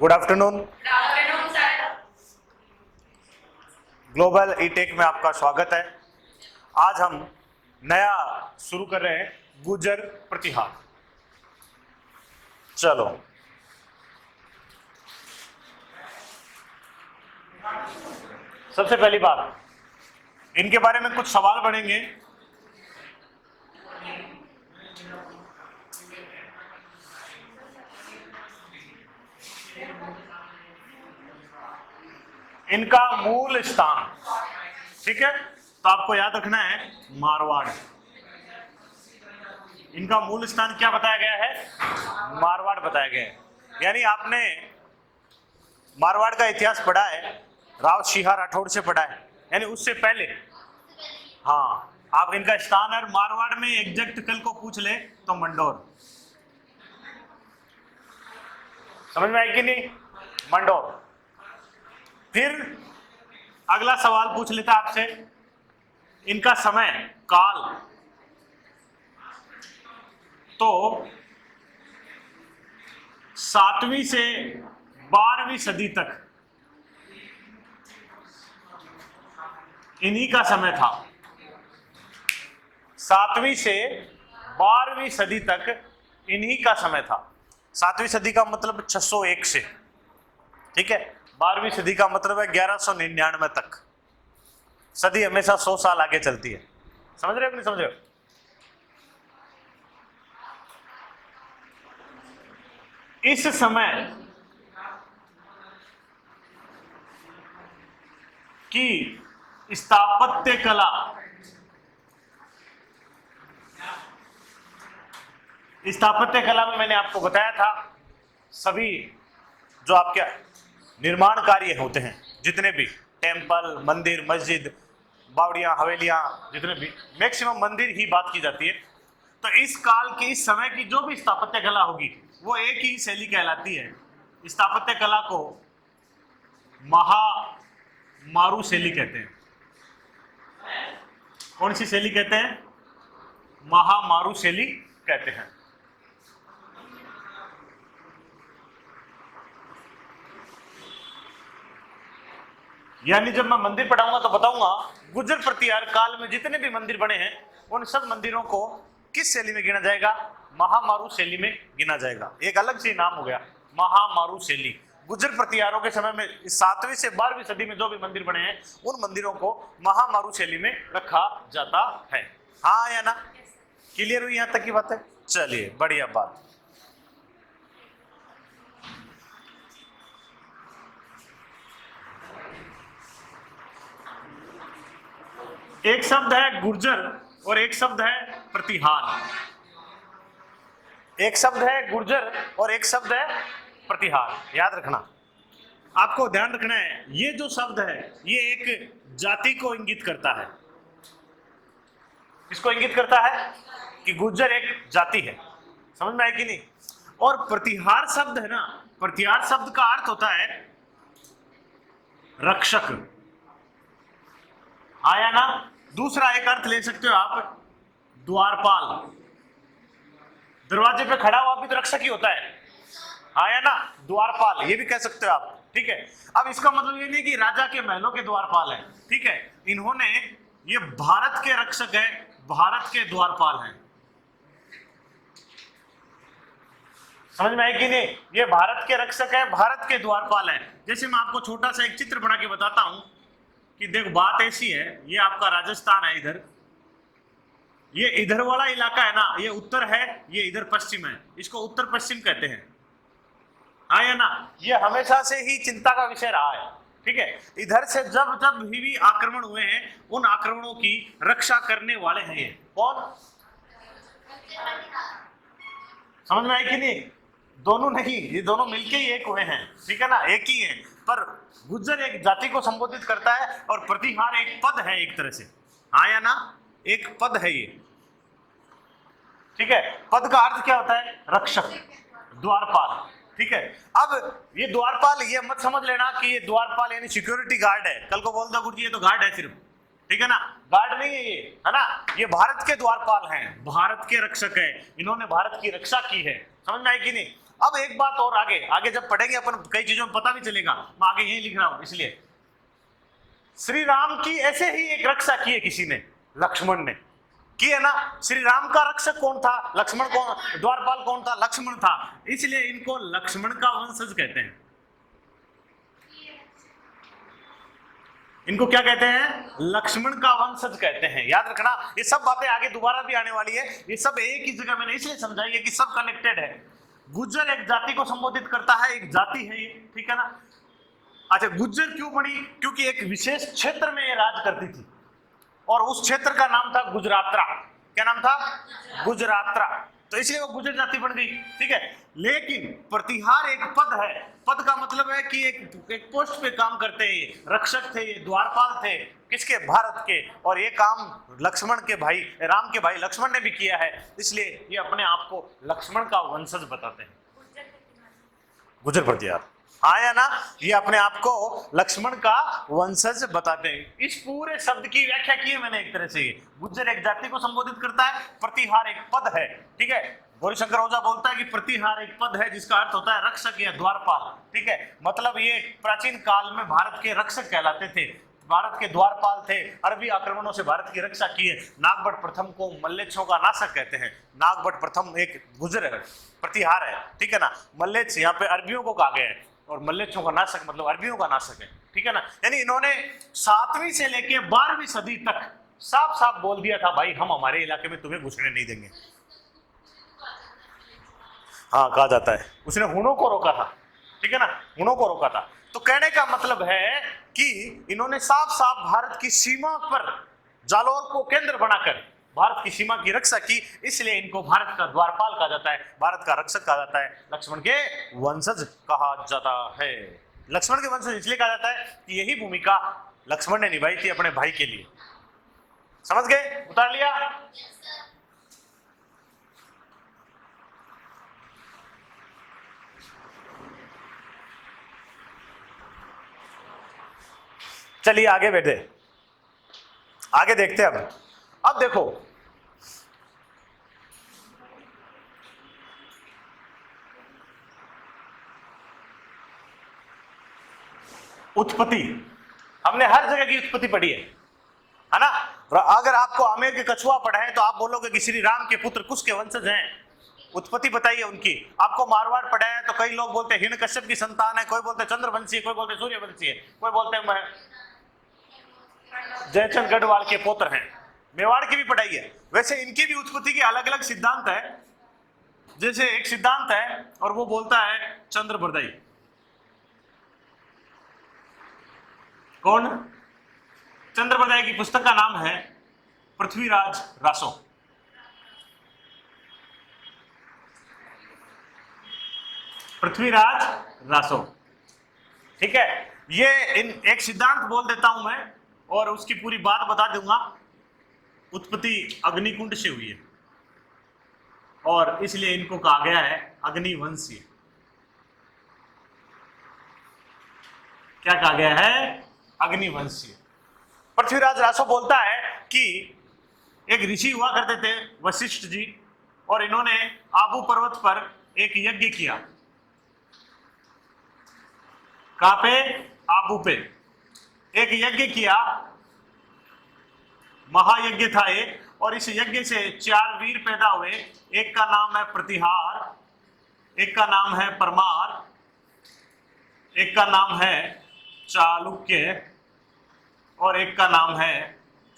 Good afternoon. Sir. Global E-Tech में आपका स्वागत है। आज हम नया शुरू कर रहे हैं, गुर्जर प्रतिहार। चलो, सबसे पहली बात, इनके बारे में कुछ सवाल बढ़ेंगे। इनका मूल स्थान, ठीक है, तो आपको याद रखना है मारवाड़। इनका मूल स्थान क्या बताया गया है? मारवाड़ बताया गया है। यानी आपने मारवाड़ का इतिहास पढ़ा है, राव सिंह राठौड़ से पढ़ा है, यानी उससे पहले। हाँ, आप इनका स्थान है मारवाड़ में एग्जैक्ट कल को पूछ ले तो मंडोर। समझ में आई कि नहीं? मंडोर। फिर अगला सवाल पूछ लेता आपसे, इनका समय काल, तो 7वीं से 12वीं सदी तक इन्हीं का समय था। 7वीं से 12वीं सदी तक इन्हीं का समय था। 7वीं सदी का मतलब 601 से, ठीक है। 12वीं सदी का मतलब है 1199 तक। सदी हमेशा 100 साल आगे चलती है। समझ रहे हो कि नहीं समझ रहे हो? इस समय की स्थापत्य कला, स्थापत्य कला में मैंने आपको बताया था, सभी जो आपके निर्माण कार्य होते हैं, जितने भी टेम्पल, मंदिर, मस्जिद, बावड़ियां, हवेलियां, जितने भी, मैक्सिमम मंदिर ही बात की जाती है। तो इस काल की, इस समय की जो भी स्थापत्य कला होगी वो एक ही शैली कहलाती है। स्थापत्य कला को महामारू शैली कहते हैं। कौन सी शैली कहते हैं? महामारू शैली कहते हैं। यानी जब मैं मंदिर पढ़ाऊंगा तो बताऊंगा गुर्जर प्रतिहार काल में जितने भी मंदिर बने हैं उन सब मंदिरों को किस शैली में गिना जाएगा? महामारू शैली में गिना जाएगा। एक अलग से नाम हो गया, महामारू शैली। गुर्जर प्रतिहारों के समय में 7वीं से 12वीं सदी में जो भी मंदिर बने हैं उन मंदिरों को महामारू शैली में रखा जाता है। हाँ या ना? क्लियर हुई यहां तक की बात है? चलिए, बढ़िया बात। एक शब्द है गुर्जर और एक शब्द है प्रतिहार। एक शब्द है गुर्जर और एक शब्द है प्रतिहार। याद रखना, आपको ध्यान रखना है, ये जो शब्द है ये एक जाति को इंगित करता है। इसको इंगित करता है कि गुर्जर एक जाति है। समझ में आया कि नहीं? और प्रतिहार शब्द है ना, प्रतिहार शब्द का अर्थ होता है रक्षक। आया ना? दूसरा एक अर्थ ले सकते हो आप, द्वारपाल। दरवाजे पे खड़ा हुआ भी तो रक्षक ही होता है। आया ना? द्वारपाल, ये भी कह सकते हो आप, ठीक है। अब इसका मतलब ये नहीं कि राजा के महलों के द्वारपाल हैं, ठीक है। इन्होंने, ये भारत के रक्षक है, भारत के द्वारपाल हैं। समझ में आए कि नहीं? ये भारत के रक्षक है, भारत के द्वारपाल हैं। जैसे मैं आपको छोटा सा एक चित्र बना के बताता हूं कि देखो, बात ऐसी है, ये आपका राजस्थान है, इधर ये इधर वाला इलाका है ना, ये उत्तर है, ये इधर पश्चिम है, इसको उत्तर पश्चिम कहते हैं। हाँ या ना? ये हमेशा से ही चिंता का विषय रहा है, ठीक है। इधर से जब जब भी आक्रमण हुए हैं उन आक्रमणों की रक्षा करने वाले हैं ये कौन? समझ में आई कि नहीं? दोनों नहीं, ये दोनों मिलके ही एक हुए हैं, ठीक है ना, एक ही है। पर गुर्जर एक जाति को संबोधित करता है और प्रतिहार एक पद है, एक तरह से। हाँ या ना? एक पद है ये, ठीक है। पद का अर्थ क्या होता है? रक्षक, द्वारपाल, ठीक है। अब ये द्वारपाल, ये मत समझ लेना कि ये द्वारपाल यानी सिक्योरिटी गार्ड है। कल को बोल दो गुरुजी ये तो गार्ड है सिर्फ, ठीक है ना, गार्ड नहीं है ये, है ना। ये भारत के द्वारपाल हैं, भारत के रक्षक हैं, इन्होंने भारत की रक्षा की है। समझ में आई कि नहीं? अब एक बात और, आगे आगे जब पढ़ेंगे अपन कई चीजों में पता भी चलेगा, मैं आगे यही लिख रहा हूं। इसलिए श्री राम की ऐसे ही एक रक्षा की है किसी ने, लक्ष्मण ने की है ना। श्री राम का रक्षक कौन था? लक्ष्मण कौन, द्वारपाल कौन था? लक्ष्मण था। इसलिए इनको लक्ष्मण का वंशज कहते हैं। इनको क्या कहते हैं? लक्ष्मण का वंशज कहते हैं। याद रखना, ये सब बातें आगे दोबारा भी आने वाली है। ये सब एक ही जगह मैंने इसलिए समझाई है कि सब कनेक्टेड है। गुज्जर एक जाति को संबोधित करता है, एक जाति है ये, ठीक है ना। अच्छा, गुज्जर क्यों बनी? क्योंकि एक विशेष क्षेत्र में ये राज करती थी और उस क्षेत्र का नाम था गुजरात्रा। क्या नाम था? गुजरात्रा। तो इसलिए वो गुजर जाति बन गई, ठीक है। लेकिन प्रतिहार एक पद है। पद का मतलब है कि एक पोस्ट पे काम करते हैं, रक्षक थे ये, द्वारपाल थे किसके? भारत के। और ये काम लक्ष्मण के भाई, राम के भाई लक्ष्मण ने भी किया है, इसलिए ये अपने आप को लक्ष्मण का वंशज बताते हैं। गुजर प्रतिहार, हाँ या ना? ये अपने आप को लक्ष्मण का वंशज बताते हैं। इस पूरे शब्द की व्याख्या की है मैंने एक तरह से। गुज्जर एक जाति को संबोधित करता है, प्रतिहार एक पद है, ठीक है। गौरीशंकर ओझा बोलता है कि प्रतिहार एक पद है जिसका अर्थ होता है रक्षक या द्वारपाल, ठीक है। मतलब ये प्राचीन काल में भारत के रक्षक कहलाते थे, भारत के द्वारपाल थे। अरबी आक्रमणों से भारत की रक्षा की है। नागभट्ट प्रथम को मल्लेच्छों का नाशक कहते हैं। नागभट्ट प्रथम एक गुजर है, प्रतिहार है, ठीक है ना। मल्लेच्छ यहाँ पे अरबियों को कहा गया है और मल्लेच्छों का नाशक मतलब अरबियों का नाशक है, ठीक है ना। यानी इन्होंने 7वीं से लेके 12वीं सदी तक साफ साफ बोल दिया था, भाई हम हमारे इलाके में तुम्हें घुसने नहीं देंगे। हाँ, कहा जाता है उसने हुनों को रोका था, ठीक है ना, हुनों को रोका था। तो कहने का मतलब है कि इन्होंने साफ साफ भारत की सीमा पर जालौर को केंद्र बनाकर भारत की सीमा की रक्षा की, इसलिए इनको भारत का द्वारपाल कहा जाता है, भारत का रक्षक कहा जाता है, लक्ष्मण के वंशज कहा जाता है। लक्ष्मण के वंशज इसलिए कहा जाता है कि यही भूमिका लक्ष्मण ने निभाई थी अपने भाई के लिए। समझ गए? उतार लिया? चलिए आगे बैठे, आगे देखते हैं। अब देखो, उत्पत्ति हमने हर जगह की उत्पत्ति पढ़ी है ना। अगर आपको आमेर के कछुआ पढ़ा है तो आप बोलोगे कि श्री राम के पुत्र कुश के वंशज हैं। उत्पत्ति बताइए उनकी। आपको मारवाड़ पढ़ा है तो कई लोग बोलते हैं हिरण्यकश्यप की संतान है, कोई बोलते चंद्रवंशी है, कोई बोलते सूर्यवंशी है, कोई बोलते हैं जयचंद गढ़वाल के पुत्र हैं। मेवाड़ की भी पढ़ाई है। वैसे इनकी भी उत्पत्ति के अलग अलग सिद्धांत है। जैसे एक सिद्धांत है और वो बोलता है चंद्रबरदाई। कौन? चंद्रबरदाई की पुस्तक का नाम है पृथ्वीराज रासो। पृथ्वीराज रासो, ठीक है। ये एक सिद्धांत बोल देता हूं मैं और उसकी पूरी बात बता दूंगा। उत्पत्ति अग्निकुंड से हुई है और इसलिए इनको कहा गया है अग्निवंशीय। क्या कहा गया है? अग्निवंशीय। पृथ्वीराज रासो बोलता है कि एक ऋषि हुआ करते थे वशिष्ठ जी, और इन्होंने आबू पर्वत पर एक यज्ञ किया। कहां पे? आबू पे एक यज्ञ किया, महायज्ञ था एक, और इस यज्ञ से 4 वीर पैदा हुए। एक का नाम है प्रतिहार, एक का नाम है परमार, एक का नाम है चालुक्य और एक का नाम है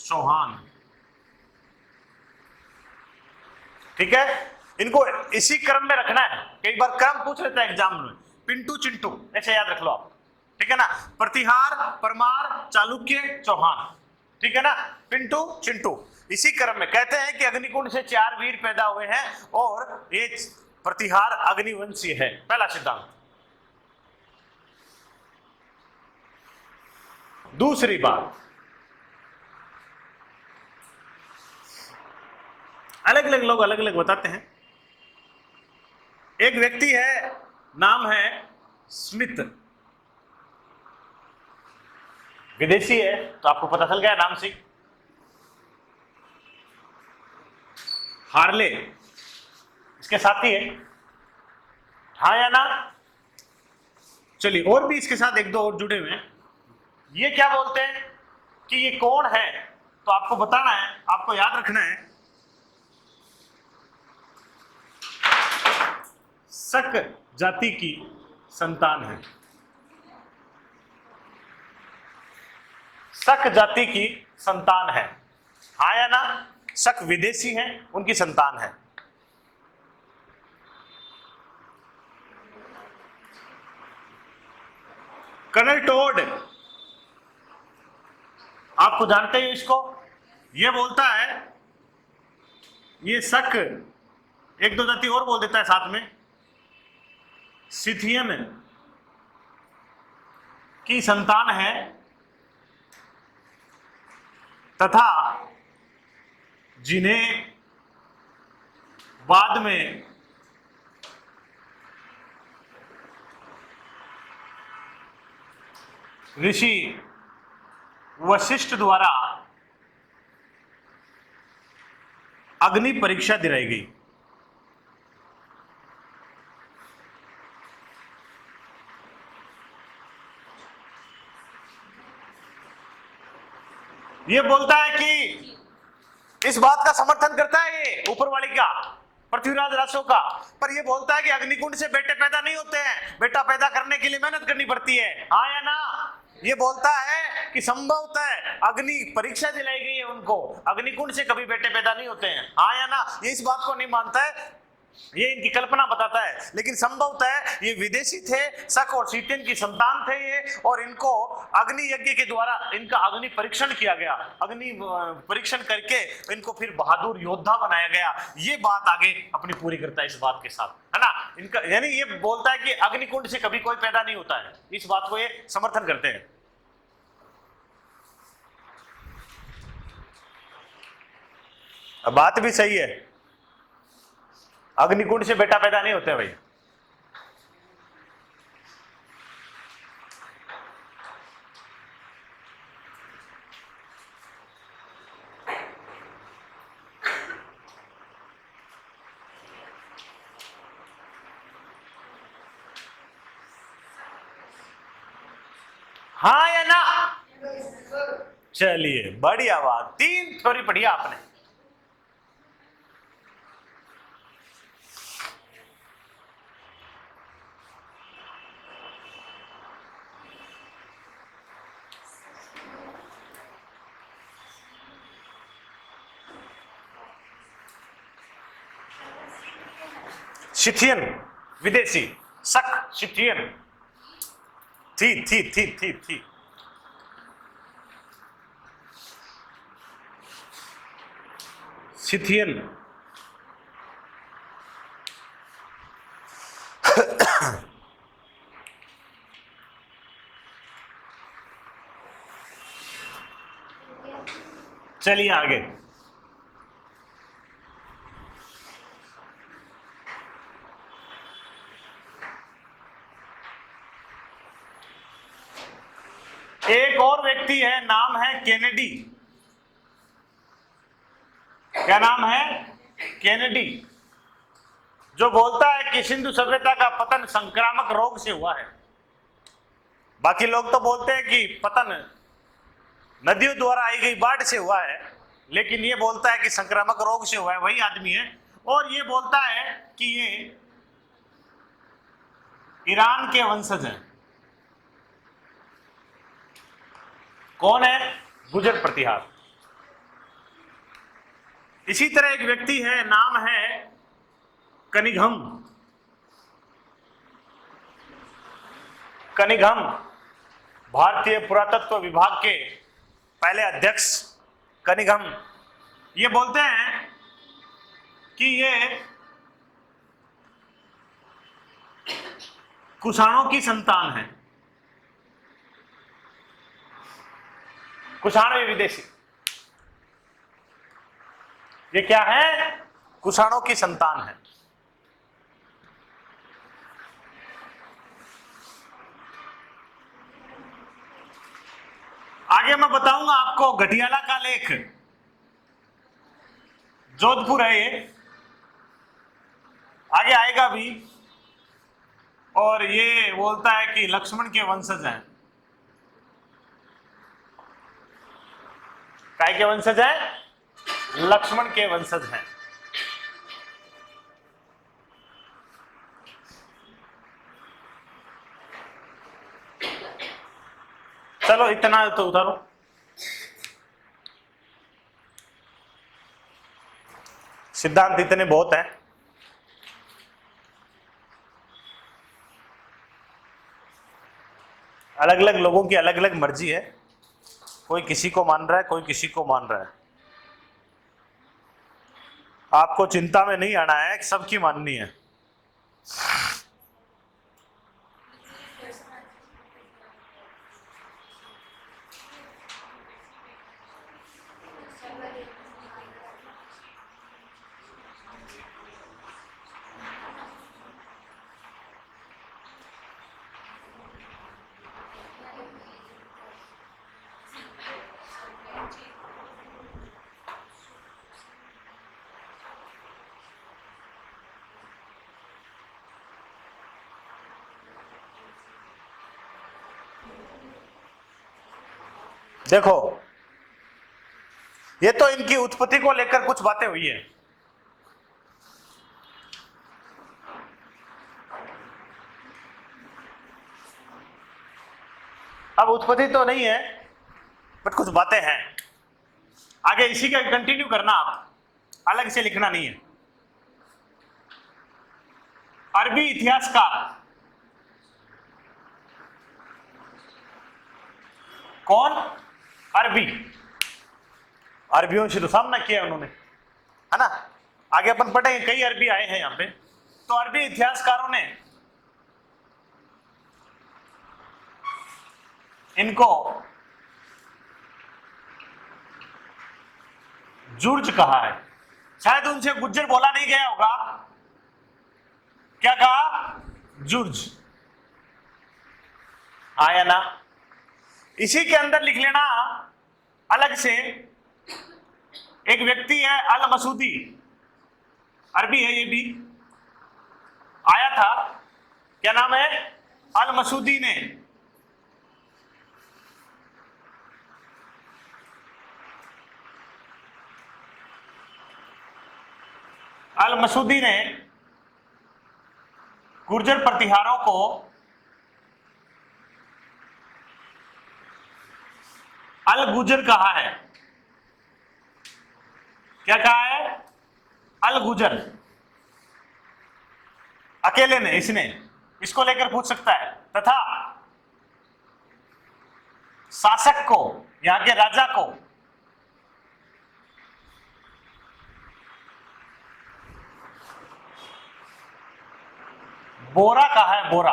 चौहान, ठीक है। इनको इसी क्रम में रखना है। कई बार क्रम पूछ लेता है एग्जाम में, पिंटू चिंटू ऐसे याद रख लो आप, ठीक है ना। प्रतिहार, परमार, चालुक्य, चौहान, ठीक है ना। पिंटू चिंटू इसी क्रम में। कहते हैं कि अग्निकुंड से 4 वीर पैदा हुए हैं और ये प्रतिहार अग्निवंशीय है। पहला सिद्धांत। दूसरी बात, अलग अलग लोग अलग अलग बताते हैं। एक व्यक्ति है, नाम है स्मिथ, विदेशी है तो आपको पता चल गया नाम से। हार्ले इसके साथी है, हाँ या ना? चलिए, और भी इसके साथ एक दो और जुड़े हुए हैं। ये क्या बोलते हैं कि ये कौन है, तो आपको बताना है, आपको याद रखना है। शक जाति की संतान है। शक जाति की संतान है, हाँ या ना? शक विदेशी हैं, उनकी संतान है। कर्नल टोड, आपको जानते हैं इसको, ये बोलता है, ये शक, एक दो जाति और बोल देता है साथ में, सिथियन की संतान है तथा जिन्हें बाद में ऋषि वशिष्ठ द्वारा अग्नि परीक्षा दिलाई गई। ये बोलता है कि इस बात का समर्थन करता है ये ऊपर वाली का, पृथ्वीराज रासो का, पर ये बोलता है कि अग्निकुंड से बेटे पैदा नहीं होते हैं, बेटा पैदा करने के लिए मेहनत करनी पड़ती है, हाँ या ना? ये बोलता है कि संभवतः अग्नि परीक्षा दिलाई गई है उनको, अग्निकुंड से कभी बेटे पैदा नहीं होते हैं, हाँ या ना? ये इस बात को नहीं मानता है, ये इनकी कल्पना बताता है, लेकिन संभवतः ये विदेशी थे, शक और सिथियन की संतान थे ये, और इनको अग्नि यज्ञ के द्वारा इनका अग्नि परीक्षण किया गया, अग्नि परीक्षण करके इनको फिर बहादुर योद्धा बनाया गया। ये बात आगे अपनी पूरी करता है इस बात के साथ, है ना? इनका यानी ये बोलता है कि अग्निकुंड से कभी कोई पैदा नहीं होता है, इस बात को ये समर्थन करते हैं। अब बात भी सही है, अग्निकुंड से बेटा पैदा नहीं होते भाई। हाँ या ना? चलिए, बढ़िया बात, 3 थ्योरी पढ़ी आपने। सिथियन विदेशी, शक सिथियन, थी सिथियन। चलिए आगे, एक और व्यक्ति है, नाम है केनेडी। क्या नाम है? केनेडी, जो बोलता है कि सिंधु सभ्यता का पतन संक्रामक रोग से हुआ है। बाकी लोग तो बोलते हैं कि पतन नदियों द्वारा आई गई बाढ़ से हुआ है, लेकिन ये बोलता है कि संक्रामक रोग से हुआ है, वही आदमी है। और ये बोलता है कि ये ईरान के वंशज हैं। कौन है? गुजर प्रतिहार। इसी तरह एक व्यक्ति है, नाम है कनिघम। कनिघम भारतीय पुरातत्व विभाग के पहले अध्यक्ष कनिघम, ये बोलते हैं कि ये कुषाणों की संतान है। कुषाण ये विदेशी, ये क्या है? कुषाणों की संतान है। आगे मैं बताऊंगा आपको घटियाला का लेख, जोधपुर है ये, आगे आएगा भी। और ये बोलता है कि लक्ष्मण के वंशज हैं। काय के वंशज हैं? लक्ष्मण के वंशज हैं। चलो इतना तो उतारो। सिद्धांत इतने बहुत है। अलग अलग लोगों की अलग अलग मर्जी है, कोई किसी को मान रहा है, कोई किसी को मान रहा है। आपको चिंता में नहीं आना है, सबकी माननी है। देखो, ये तो इनकी उत्पत्ति को लेकर कुछ बातें हुई है। अब उत्पत्ति तो नहीं है, बट कुछ बातें हैं। आगे इसी का कंटिन्यू करना, आप अलग से लिखना नहीं है। अरबी इतिहासकार कौन? अरबी। अरबियों से तो सामना किया उन्होंने, है ना। आगे अपन पढ़ेंगे, कई अरबी आए हैं यहां पे। तो अरबी इतिहासकारों ने इनको जुर्ज कहा है। शायद उनसे गुज्जर बोला नहीं गया होगा। क्या कहा? जुर्ज। आया ना। इसी के अंदर लिख लेना अलग से, एक व्यक्ति है अल मसूदी, अरबी है ये भी, आया था। क्या नाम है? अल मसूदी ने अल मसूदी ने गुर्जर प्रतिहारों को अल गुजर कहा है। क्या कहा है? अल गुजर। अकेले ने, इसने, इसको लेकर पूछ सकता है। तथा शासक को, यहां के राजा को बोरा कहा है। बोरा।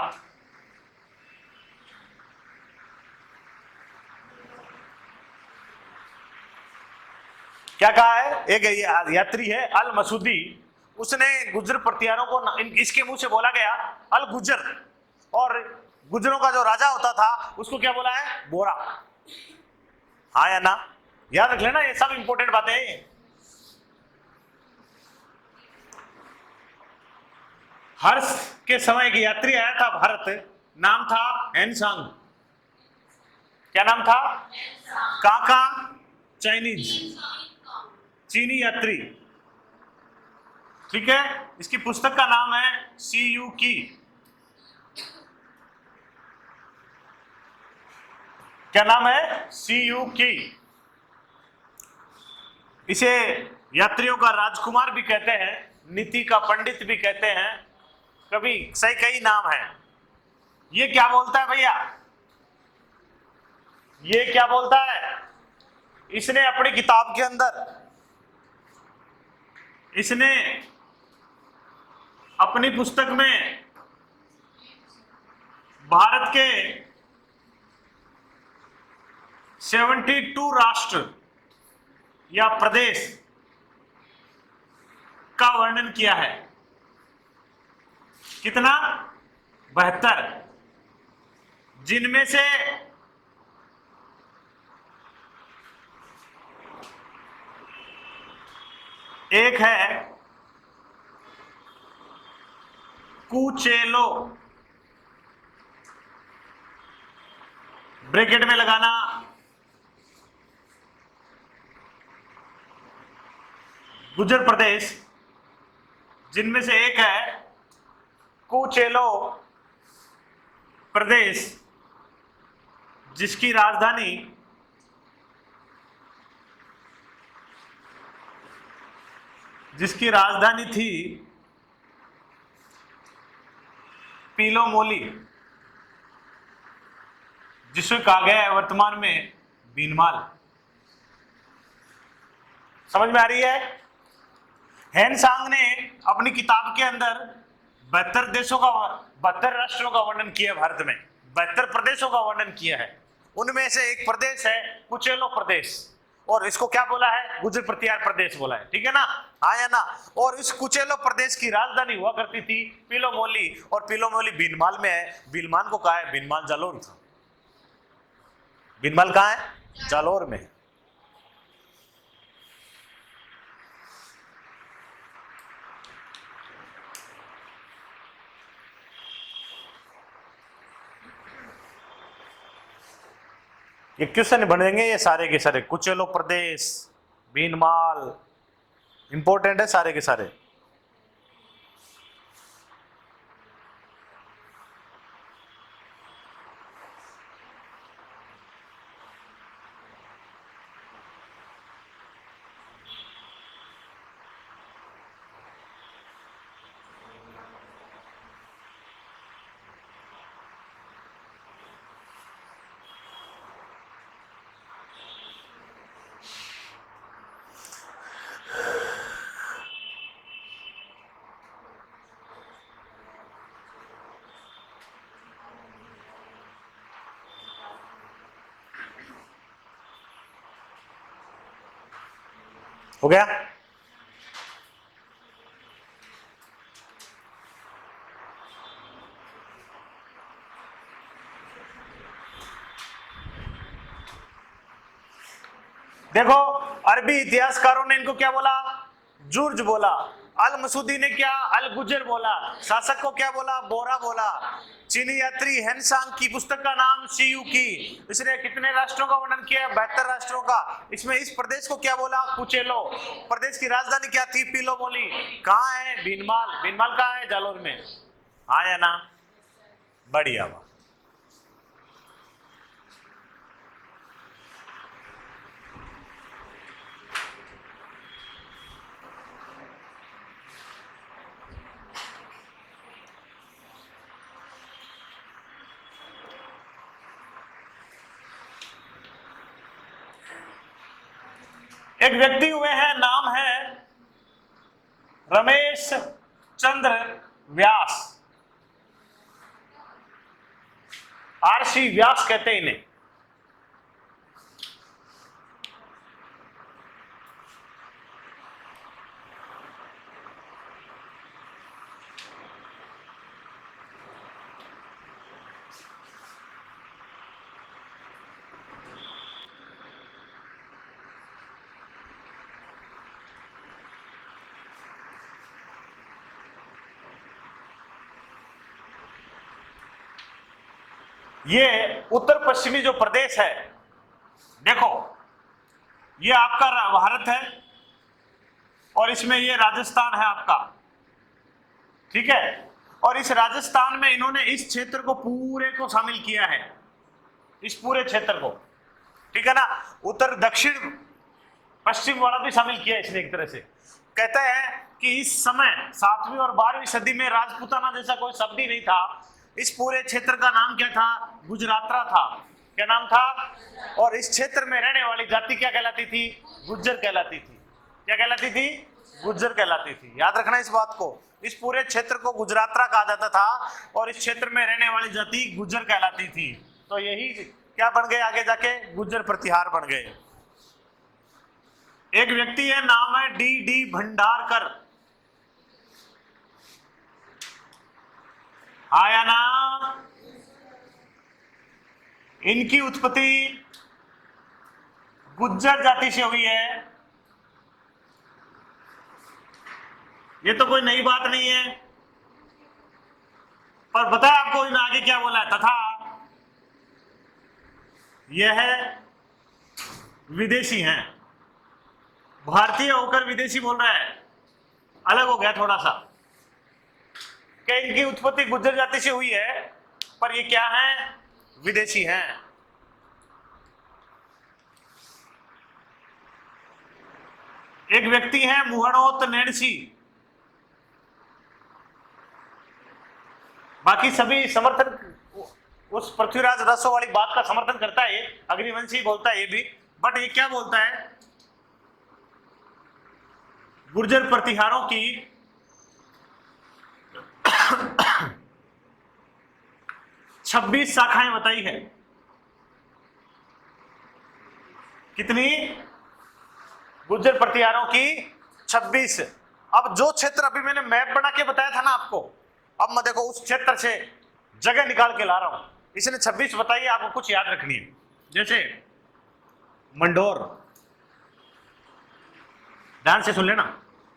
क्या कहा है? एक यात्री है अल मसूदी, उसने गुजर प्रतिहारों को, इसके मुंह से बोला गया अल गुजर, और गुजरों का जो राजा होता था उसको क्या बोला है? बोरा। हाँ या ना? याद रख लेना, ये सब इंपॉर्टेंट बातें हैं। हर्ष के समय एक यात्री आया था भारत, नाम था हेनसांग। क्या नाम था? कहां का? चाइनीज, चीनी यात्री। ठीक है। इसकी पुस्तक का नाम है सी यू की। क्या नाम है? सी यू की। इसे यात्रियों का राजकुमार भी कहते हैं, नीति का पंडित भी कहते हैं, कभी सही कई नाम है। ये क्या बोलता है भैया? ये क्या बोलता है? इसने अपनी किताब के अंदर, इसने अपनी पुस्तक में भारत के 72 राष्ट्र या प्रदेश का वर्णन किया है। कितना? 72, जिनमें से एक है कुचेलो। ब्रैकेट में लगाना, गुर्जर प्रदेश, जिनमें से एक है कुचेलो प्रदेश, जिसकी राजधानी थी पीलोमोली, जिसे कहा गया है वर्तमान में बीनमाल। समझ में आ रही है? हेनसांग ने अपनी किताब के अंदर 72 राष्ट्रों का वर्णन किया भारत में, 72 प्रदेशों का वर्णन किया है। उनमें से एक प्रदेश है कुचेलो प्रदेश, और इसको क्या बोला है? गुर्जर प्रतिहार प्रदेश बोला है। ठीक है ना? हाँ या ना? और इस कुचेलो प्रदेश की राजधानी हुआ करती थी पीलोमोली, और पीलोमोली बीनमाल में है। बीनमाल को कहा है? बीनमाल जालोर था। बीनमाल कहाँ है? जालोर में। ये क्वेश्चन बनेंगे ये सारे के सारे। कुचेलो प्रदेश, बीनमाल, इंपॉर्टेंट है सारे के सारे। हो गया? देखो, अरबी इतिहासकारों ने इनको क्या बोला? जुर्ज बोला। अल मसूदी ने क्या? अल गुजर बोला। शासक को क्या बोला? बोरा बोला। चीनी यात्री हेनसांग की पुस्तक का नाम सीयू की, इसने कितने राष्ट्रों का वर्णन किया? 72 राष्ट्रों का। इसमें इस प्रदेश को क्या बोला? कुचेलो। प्रदेश की राजधानी क्या थी? पीलोमोली। कहाँ है? बीनमाल। बीनमाल कहाँ है? जालोर में। हाँ या ना? बढ़िया। एक व्यक्ति हुए हैं, नाम है रमेश चंद्र व्यास। आरसी व्यास कहते हैं इन्हें। ये उत्तर पश्चिमी जो प्रदेश है, देखो ये आपका भारत है और इसमें ये राजस्थान है आपका। ठीक है? और इस राजस्थान में इन्होंने इस क्षेत्र को पूरे को शामिल किया है, इस पूरे क्षेत्र को। ठीक है ना? उत्तर दक्षिण पश्चिम वाला भी शामिल किया इसने एक तरह से। कहते हैं कि इस समय 7वीं और 12वीं सदी में राजपूताना जैसा कोई शब्द ही नहीं था। इस पूरे क्षेत्र का नाम क्या था? गुजरातरा था। क्या नाम था? और इस क्षेत्र में रहने वाली जाति क्या कहलाती थी? गुज्जर कहलाती थी। क्या कहलाती थी? गुज्जर कहलाती थी। याद रखना इस बात को। इस पूरे क्षेत्र को गुजरातरा कहा जाता था और इस क्षेत्र में रहने वाली जाति गुज्जर कहलाती थी। तो यही क्या बन गए आगे जाके? गुज्जर प्रतिहार बन गए। एक व्यक्ति है, नाम है डी भंडारकर। आया ना? इनकी उत्पत्ति गुज्जर जाति से हुई है। ये तो कोई नई बात नहीं है, पर बताया आपको इन आगे क्या बोला है? तथा यह विदेशी हैं, भारतीय होकर विदेशी बोल रहा है, अलग हो गया थोड़ा सा। क्या इनकी उत्पत्ति गुर्जर जाति से हुई है, पर ये क्या है, विदेशी हैं। एक व्यक्ति है मुहणोत नैणसी, बाकी सभी समर्थन उस पृथ्वीराज रसो वाली बात का समर्थन करता है, अग्निवंशी बोलता है ये भी, बट ये क्या बोलता है, गुर्जर प्रतिहारों की 26 शाखाएं बताई है। कितनी? गुर्जर प्रतिहारों की 26। अब जो क्षेत्र अभी मैंने मैप बना के बताया था ना आपको, अब मैं देखो उस क्षेत्र से जगह निकाल के ला रहा हूं। इसने 26 बताई है, आपको कुछ याद रखनी है। जैसे मंडोर, ध्यान से सुन लेना,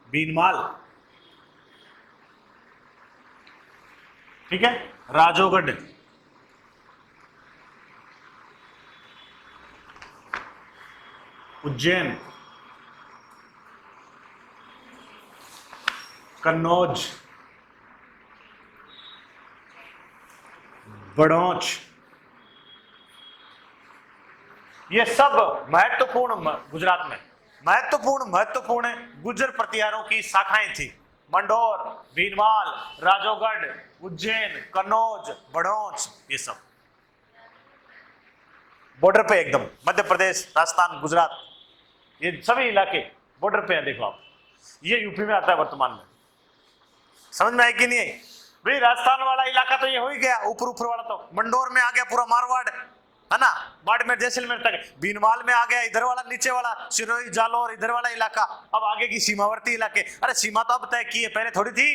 बीनमाल, ठीक है, राजोगढ़, उज्जैन, कन्नौज, बड़ौच, ये सब महत्वपूर्ण गुजरात में महत्वपूर्ण गुर्जर प्रतिहारों की शाखाएं थी। मंडोर, भीनमाल, राजोगढ़, उज्जैन, कन्नौज, बड़ौच, ये सब बॉर्डर पे, एकदम मध्य प्रदेश, राजस्थान, गुजरात, ये सभी इलाके बॉर्डर पे हैं। देखो आप, ये यूपी में आता है वर्तमान में। समझ में आई कि नहीं आई? भाई राजस्थान वाला इलाका तो ये हो ही गया, ऊपर वाला तो मंडोर में आ गया, पूरा मारवाड़ है ना, बाड़मेर जैसलमेर तक। भीनमाल में आ गया इधर वाला, नीचे वाला सिरोही, जालौर, इधर वाला इलाका। अब आगे की सीमावर्ती इलाके, अरे सीमा तो अब तय की है, पहले थोड़ी थी,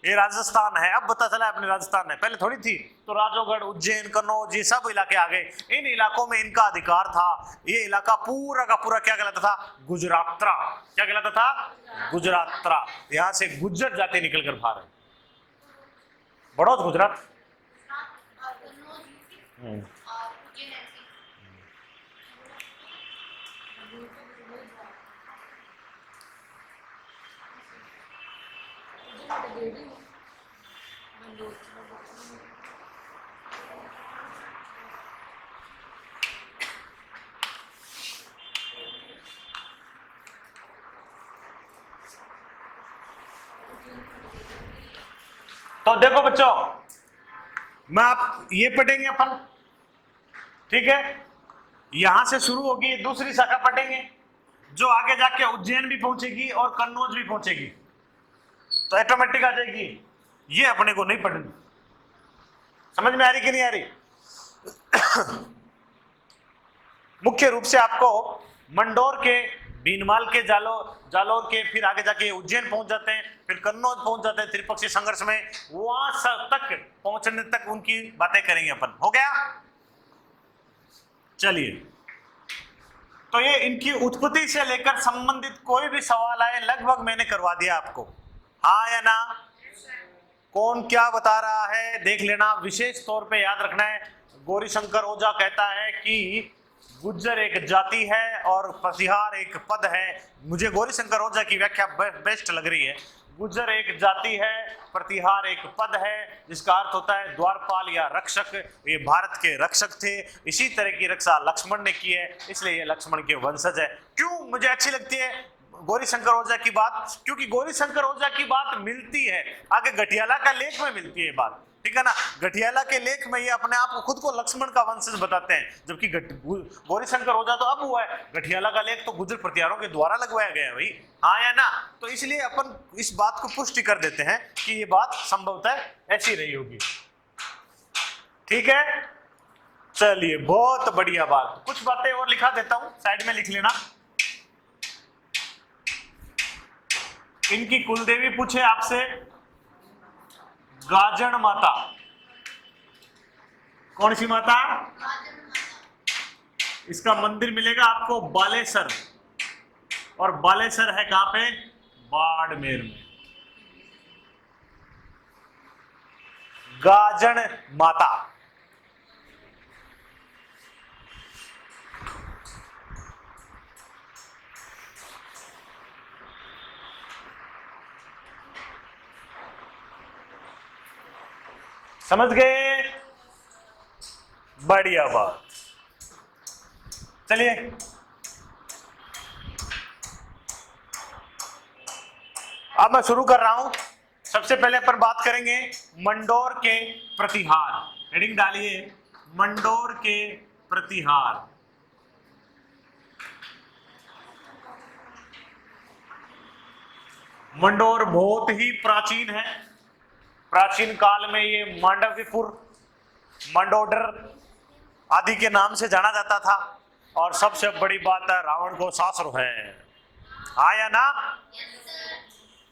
ये राजस्थान है, अब पता चला अपने राजस्थान है, पहले थोड़ी थी। तो राजोगढ़, उज्जैन, कन्नौज, ये सब इलाके आ गए। इन इलाकों में इनका अधिकार था। ये इलाका पूरा का पूरा क्या कहलाता था? गुजरात्रा। क्या कहलाता था? गुजरात्रा। यहां से गुज्जर जाति निकल कर बाहर है। बड़ौद गुजरात। तो देखो बच्चों, मैं आप ये पढ़ेंगे अपन, ठीक है, यहां से शुरू होगी, दूसरी शाखा पढ़ेंगे जो आगे जाके उज्जैन भी पहुंचेगी और कन्नौज भी पहुंचेगी, तो ऑटोमेटिक आ जाएगी। ये अपने को नहीं पढ़नी। समझ में आ रही कि नहीं आ रही? मुख्य रूप से आपको मंडोर के, भीनमाल के, जालोर के, फिर आगे जाके उज्जैन पहुंच जाते हैं, फिर कन्नौज पहुंच जाते हैं त्रिपक्षीय संघर्ष में। वहां तक पहुंचने तक उनकी बातें करेंगे अपन। हो गया? चलिए, तो ये इनकी उत्पत्ति से लेकर संबंधित कोई भी सवाल आए, लगभग मैंने करवा दिया आपको, हाँ या ना? कौन क्या बता रहा है देख लेना। विशेष तौर पे याद रखना है, गौरीशंकर ओझा कहता है कि गुज्जर एक जाति है और प्रतिहार एक पद है। मुझे गौरीशंकर ओझा की व्याख्या बेस्ट लग रही है। गुज्जर एक जाति है, प्रतिहार एक पद है, जिसका अर्थ होता है द्वारपाल या रक्षक। ये भारत के रक्षक थे, इसी तरह की रक्षा लक्ष्मण ने की है, इसलिए ये लक्ष्मण के वंशज है। क्यों मुझे अच्छी लगती है गौरीशंकर ओझा की बात? क्योंकि गौरीशंकर ओझा की बात मिलती है आगे गठियाला का लेख में मिलती है बात, ठीक है ना। गठियाला के लेख में ये अपने आप को खुद को लक्ष्मण का वंशज बताते हैं, जबकि गौरीशंकर ओझा तो अब हुआ है, गठियाला का लेख तो गुर्जर प्रतिहारों के द्वारा लगवाया गया है भाई, हाँ या ना? तो इसलिए अपन इस बात को पुष्टि कर देते हैं कि ये बात संभवतः ऐसी रही होगी। ठीक है, चलिए, बहुत बढ़िया बात। कुछ बातें और लिखा देता हूं, साइड में लिख लेना। इनकी कुलदेवी पूछे आपसे, गाजन माता। कौन सी माता? इसका मंदिर मिलेगा आपको बालेसर, और बालेसर है कहां पे? बाड़मेर में। गाजन माता। समझ गए? बढ़िया बात। चलिए अब मैं शुरू कर रहा हूं। सबसे पहले अपन बात करेंगे मंडोर के प्रतिहार। हेडिंग डालिए, मंडोर के प्रतिहार। मंडोर बहुत ही प्राचीन है। प्राचीन काल में ये मांडव्यपुर, मंडोदर आदि के नाम से जाना जाता था। और सबसे बड़ी बात है, रावण को सासुर है। आया ना?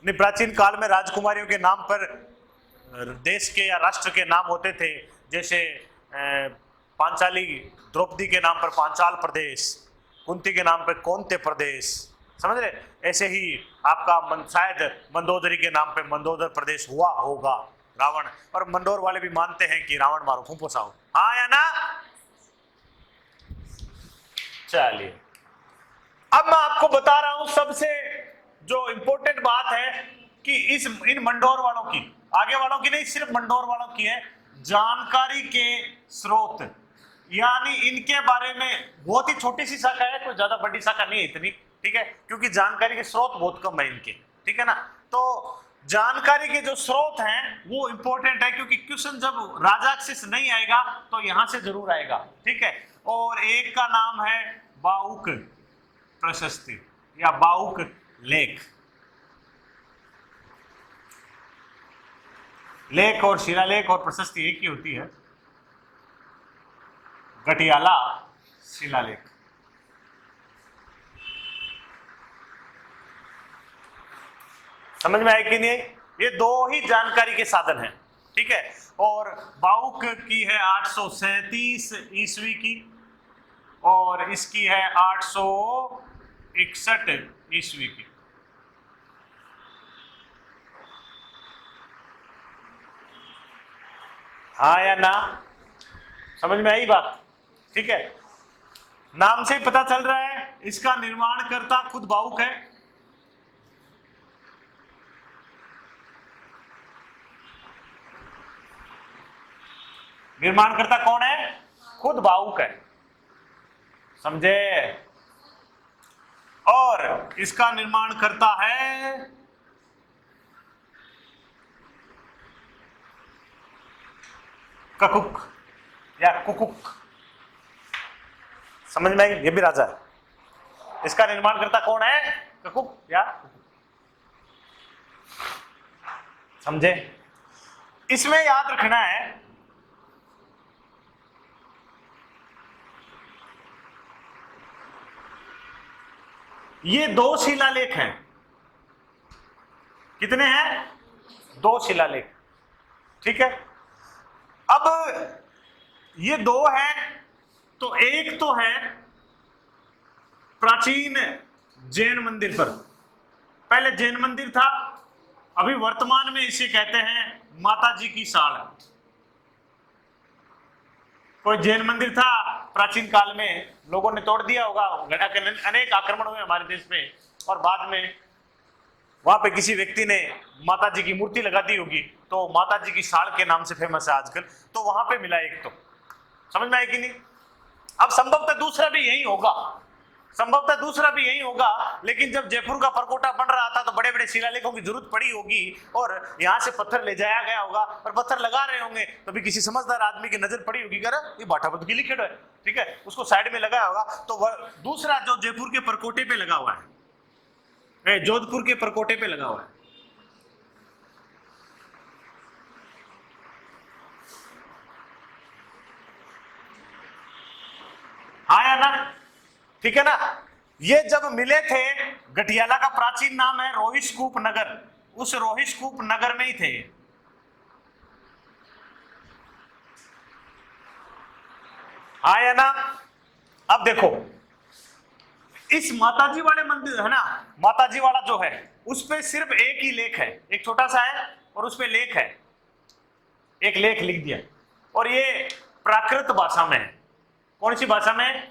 प्राचीन काल में राजकुमारियों के नाम पर देश के या राष्ट्र के नाम होते थे। जैसे पांचाली, द्रौपदी के नाम पर पांचाल प्रदेश, कुंती के नाम पर कौंते प्रदेश, समझ रहे? ऐसे ही आपका शायद मंदोदरी के नाम पे मंदोदर प्रदेश हुआ होगा रावण। और मंडोर वाले भी मानते हैं कि रावण मारो फूफो साहब। हाँ या ना? चलिए अब मैं आपको बता रहा हूं सबसे जो इंपॉर्टेंट बात है कि इन मंडोर वालों की, आगे वालों की नहीं, सिर्फ मंडोर वालों की है, जानकारी के स्रोत। यानी इनके बारे में बहुत ही छोटी सी शाखा है, कोई ज्यादा बड़ी शाखा नहीं है इतनी, ठीक है? क्योंकि जानकारी के स्रोत बहुत कम है इनके, ठीक है ना? तो जानकारी के जो स्रोत हैं वो इंपॉर्टेंट है, क्योंकि क्वेश्चन जब राजाक्सिस नहीं आएगा तो यहां से जरूर आएगा, ठीक है? और एक का नाम है बाउक प्रशस्ति या बाउक लेख। लेख और शिलालेख और प्रशस्ति एक ही होती है, गटियाला शिलालेख। समझ में आए कि नहीं? ये दो ही जानकारी के साधन हैं, ठीक है? और बाउक की है 837 ईस्वी की और इसकी है 861 ईस्वी की। हाँ या ना? समझ में आई बात? ठीक है, नाम से ही पता चल रहा है इसका निर्माणकर्ता खुद बाउक है। निर्माणकर्ता कौन है? खुद बाउक है, समझे? और इसका निर्माणकर्ता है ककुक या कुकुक। समझ में आई? ये भी राजा है। इसका निर्माणकर्ता कौन है? ककुक या समझे? इसमें याद रखना है ये दो शिलालेख हैं। कितने हैं? दो शिलालेख, ठीक है? अब ये दो हैं तो एक तो है प्राचीन जैन मंदिर पर, पहले जैन मंदिर था, अभी वर्तमान में इसे कहते हैं माता जी की साड़। कोई जैन मंदिर था प्राचीन काल में, लोगों ने तोड़ दिया होगा, अनेक आक्रमण हुए हमारे देश में, और बाद में वहां पे किसी व्यक्ति ने माता जी की मूर्ति लगा दी होगी, तो माता जी की साड़ के नाम से फेमस है आजकल। तो वहां पे मिला एक, तो समझ में आए कि नहीं? अब संभवतः दूसरा भी यही होगा, संभवतः दूसरा भी यही होगा। लेकिन जब जयपुर का परकोटा बन रहा था तो बड़े बड़े शिलालेखों की जरूरत पड़ी होगी और यहां से पत्थर ले जाया गया होगा और पत्थर लगा रहे होंगे, तो भी किसी समझदार आदमी की नजर पड़ी होगी, कर ये बाठापत की लिखित है, ठीक है, उसको साइड में लगाया होगा। तो वह दूसरा जो जयपुर के परकोटे पे लगा हुआ है, जोधपुर के परकोटे पे लगा हुआ है, हाँ या ना? ठीक है ना? ये जब मिले थे, गटियाला का प्राचीन नाम है रोहिशकूप नगर, उस रोहिशकूप नगर में ही थे। हाँ या ना? अब देखो इस माताजी वाले मंदिर है ना, माताजी वाला जो है उस पे सिर्फ एक ही लेख है, एक छोटा सा है और उस पे लेख है, एक लेख लिख दिया, और ये प्राकृत भाषा में है। कौन सी भाषा में?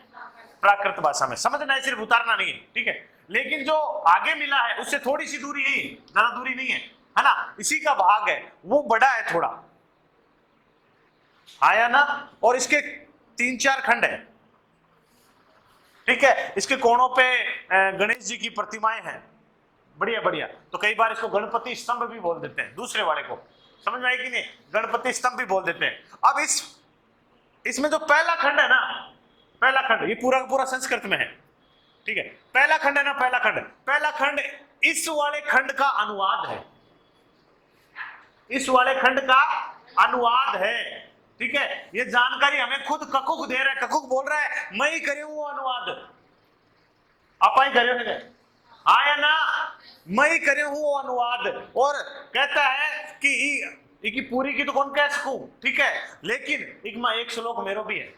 प्राकृत भाषा में। समझना है, सिर्फ उतारना नहीं है, ठीक है? लेकिन जो आगे मिला है उससे थोड़ी सी दूरी है, ज्यादा दूरी नहीं है, है ना? इसी का भाग है, वो बड़ा है थोड़ा, आया ना। और इसके 3-4 खंड है, ठीक है। इसके कोणों पे गणेश जी की प्रतिमाएं हैं, बढ़िया बढ़िया। तो कई बार इसको गणपति स्तंभ भी बोल देते हैं, दूसरे वाले को, समझ में आई कि नहीं, गणपति स्तंभ भी बोल देते हैं। अब इसमें जो पहला खंड है ना, पहला खंड ये पूरा पूरा संस्कृत में है, ठीक है। पहला खंड है ना, पहला खंड इस वाले खंड का अनुवाद है, इस वाले खंड का अनुवाद है, ठीक है। ये जानकारी हमें खुद ककुक दे रहा है, ककुक बोल रहा है मैं ही करूं वो अनुवाद, आप ही करे हाँ या ना, मैं ही करे हूं वो अनुवाद। और कहता है कि की पूरी की तो कौन कह सकूं, ठीक है, लेकिन एक श्लोक मेरो भी है।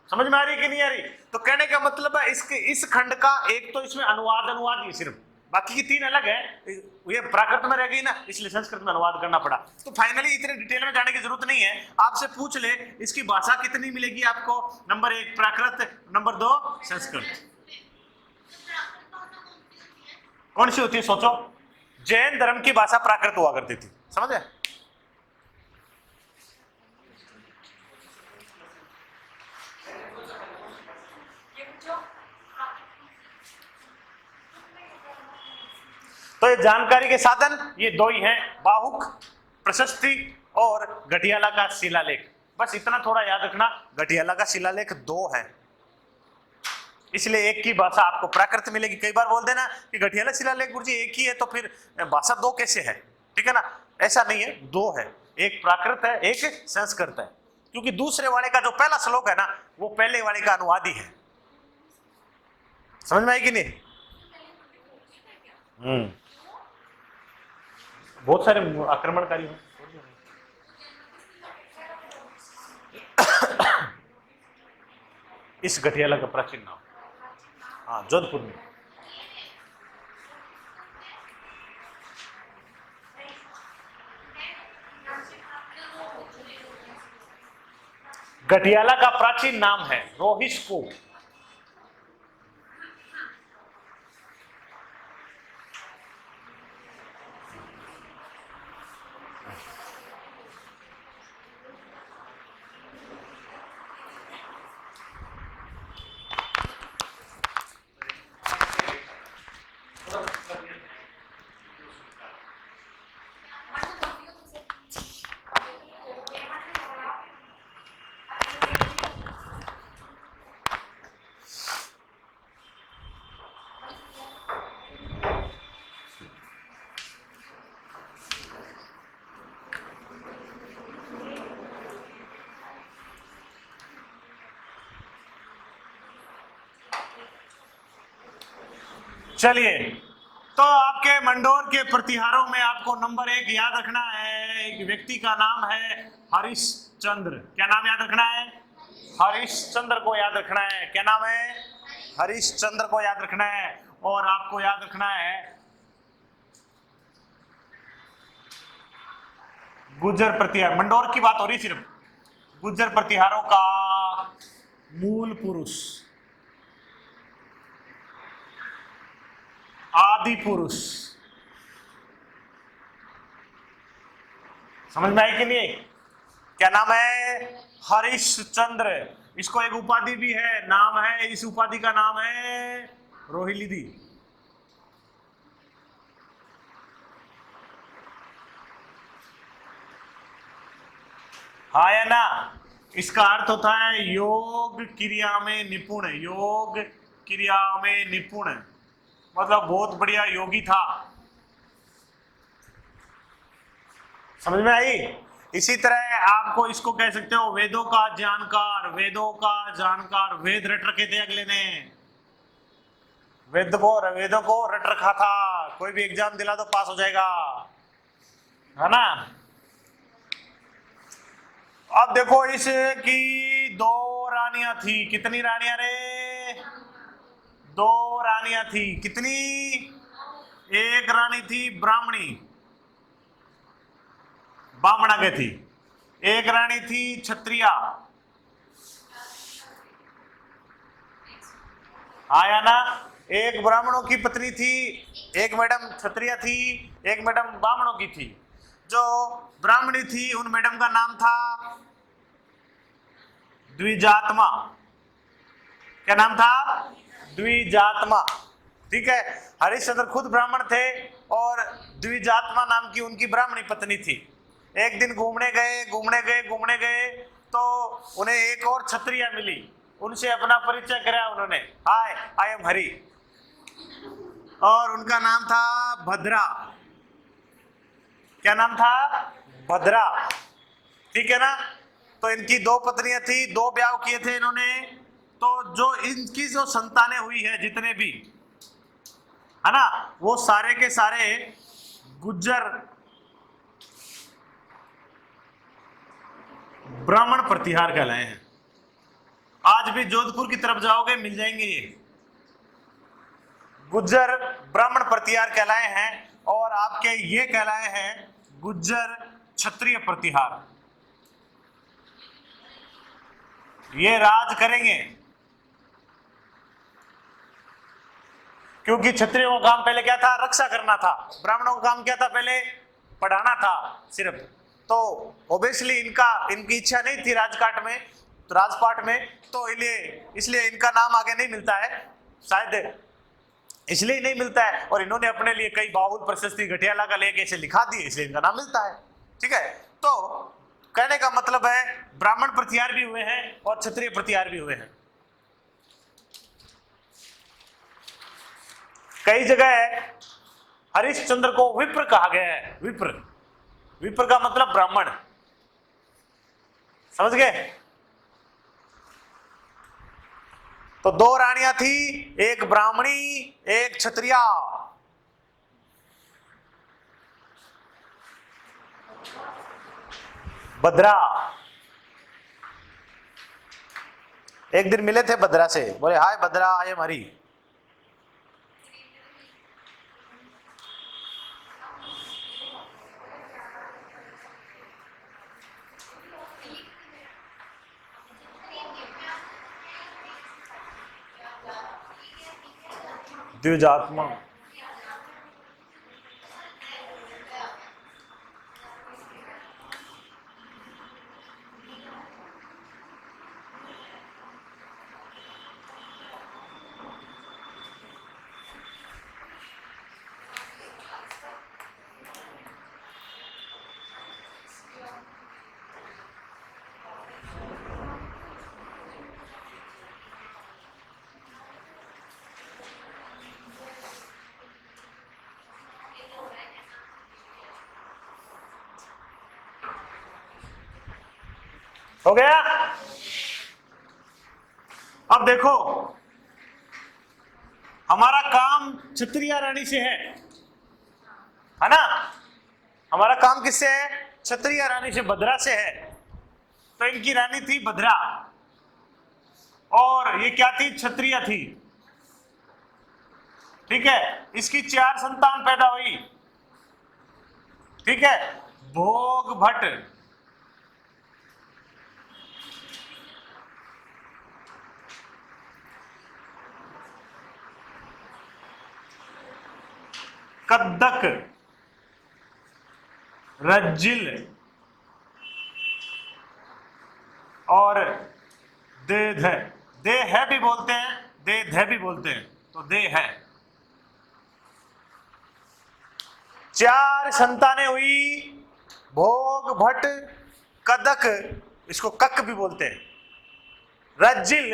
समझ में आ रही कि नहीं आ रही? तो कहने का मतलब है इस खंड का एक तो इसमें अनुवाद ही सिर्फ, बाकी की 3 अलग है। ये प्राकृत में रह गई ना, इसलिए संस्कृत में अनुवाद करना पड़ा। तो फाइनली इतने डिटेल में जाने की जरूरत नहीं है, आपसे पूछ ले इसकी भाषा कितनी मिलेगी आपको, नंबर 1 प्राकृत, नंबर 2 संस्कृत। कौन सी होती है सोचो? जैन धर्म की भाषा प्राकृत हुआ करती थी, समझे? तो ये जानकारी के साधन ये 2 ही हैं, बाहुक प्रशस्ति और घटियाला का शिलालेख। बस इतना थोड़ा याद रखना, घटियाला का शिलालेख 2 है, इसलिए एक की भाषा आपको प्राकृत मिलेगी। कई बार बोल देना कि घटियाला शिलालेख गुरुजी एक ही है, तो फिर भाषा 2 कैसे है, ठीक है ना? ऐसा नहीं है, 2 है, एक प्राकृत है, एक संस्कृत है, क्योंकि दूसरे वाले का जो पहला श्लोक है ना, वो पहले वाले का अनुवादी है। समझ में आई कि नहीं? बहुत सारे आक्रमणकारी हैं। इस घटियाला का प्राचीन नाम, हाँ, जोधपुर में। घटियाला का प्राचीन नाम है रोहिस्को। चलिए, तो आपके मंडोर के प्रतिहारों में आपको नंबर 1 याद रखना है, एक व्यक्ति का नाम है हरिश्चंद्र। क्या नाम याद रखना है? हरिश्चंद्र को याद रखना है। क्या नाम है? हरिश्चंद्र को याद रखना है। और आपको याद रखना है गुर्जर प्रतिहार, मंडोर की बात हो रही सिर्फ, गुर्जर प्रतिहारों का मूल पुरुष, आदि पुरुष। समझ में आई कि नहीं? क्या नाम है? हरिश्चंद्र। इसको एक उपाधि भी है, नाम है, इस उपाधि का नाम है रोहिलिदी। हाँ या ना? इसका अर्थ होता है योग क्रिया में निपुण, योग क्रिया में निपुण, मतलब बहुत बढ़िया योगी था। समझ में आई? इसी तरह आपको इसको कह सकते हो वेदों का जानकार, वेदों का जानकार, वेद रट रखे थे अगले ने, वेदों को रट रखा था। कोई भी एग्जाम दिला तो पास हो जाएगा, है ना? अब देखो इसकी 2 रानियां थी। कितनी रानियां रे? 2 रानियां थी। कितनी? एक रानी थी ब्राह्मणी, बामणा के थी। एक रानी थी क्षत्रिया, आया ना? एक ब्राह्मणों की पत्नी थी, एक मैडम क्षत्रिया थी, एक मैडम ब्राह्मणों की थी। जो ब्राह्मणी थी उन मैडम का नाम था द्विजात्मा। क्या नाम था? द्विजात्मा। ठीक है, हरिश्चंद्र खुद ब्राह्मण थे और द्विजात्मा नाम की उनकी ब्राह्मणी पत्नी थी। एक दिन घूमने गए तो उन्हें एक और क्षत्रिय मिली, उनसे अपना परिचय कराया उन्होंने, हाय आई एम हरि, और उनका नाम था भद्रा। क्या नाम था? भद्रा। ठीक है ना? तो इनकी दो पत्नियां थी, दो ब्याह किए थे इन्होंने। तो जो इनकी जो संतानें हुई है जितने भी, है ना, वो सारे के सारे गुज्जर ब्राह्मण प्रतिहार कहलाए हैं। आज भी जोधपुर की तरफ जाओगे मिल जाएंगे ये गुज्जर ब्राह्मण प्रतिहार कहलाए हैं, और आपके ये कहलाए हैं गुज्जर क्षत्रिय प्रतिहार। ये राज करेंगे क्योंकि क्षत्रियों का काम पहले क्या था? रक्षा करना था। ब्राह्मणों का काम क्या था? पहले पढ़ाना था सिर्फ। तो ओबियसली इनकी इच्छा नहीं थी राजपाट में, तो इसलिए इनका नाम आगे नहीं मिलता है, शायद इसलिए नहीं मिलता है। और इन्होंने अपने लिए कई बाहुल प्रशस्ति घटियाला का लेके इसे लिखा दिए, इसलिए इनका नाम मिलता है। ठीक है, तो कहने का मतलब है ब्राह्मण प्रतिहार भी हुए हैं और क्षत्रिय प्रतिहार भी हुए हैं। कई जगह हरिश्चंद्र को विप्र कहा गया है। विप्र का मतलब ब्राह्मण, समझ गए? तो दो रानियां थी, एक ब्राह्मणी एक क्षत्रिया। भद्रा। एक दिन मिले थे भद्रा से, बोले हाय भद्रा आई एम हरि। द्विजात्मा। हो गया? अब देखो, हमारा काम क्षत्रिय रानी से है ना? हमारा काम किससे है? क्षत्रिय रानी से, भद्रा से है। तो इनकी रानी थी भद्रा, और ये क्या थी? क्षत्रिय थी। ठीक है, इसकी 4 संतान पैदा हुई। ठीक है, भोग भट्ट, कद्दक, रज्जिल और देध। देह भी बोलते हैं, देध भी बोलते हैं, तो देह है। 4 संतानें हुई, भोग भट्ट, कदक, इसको कक भी बोलते हैं, रज्जिल,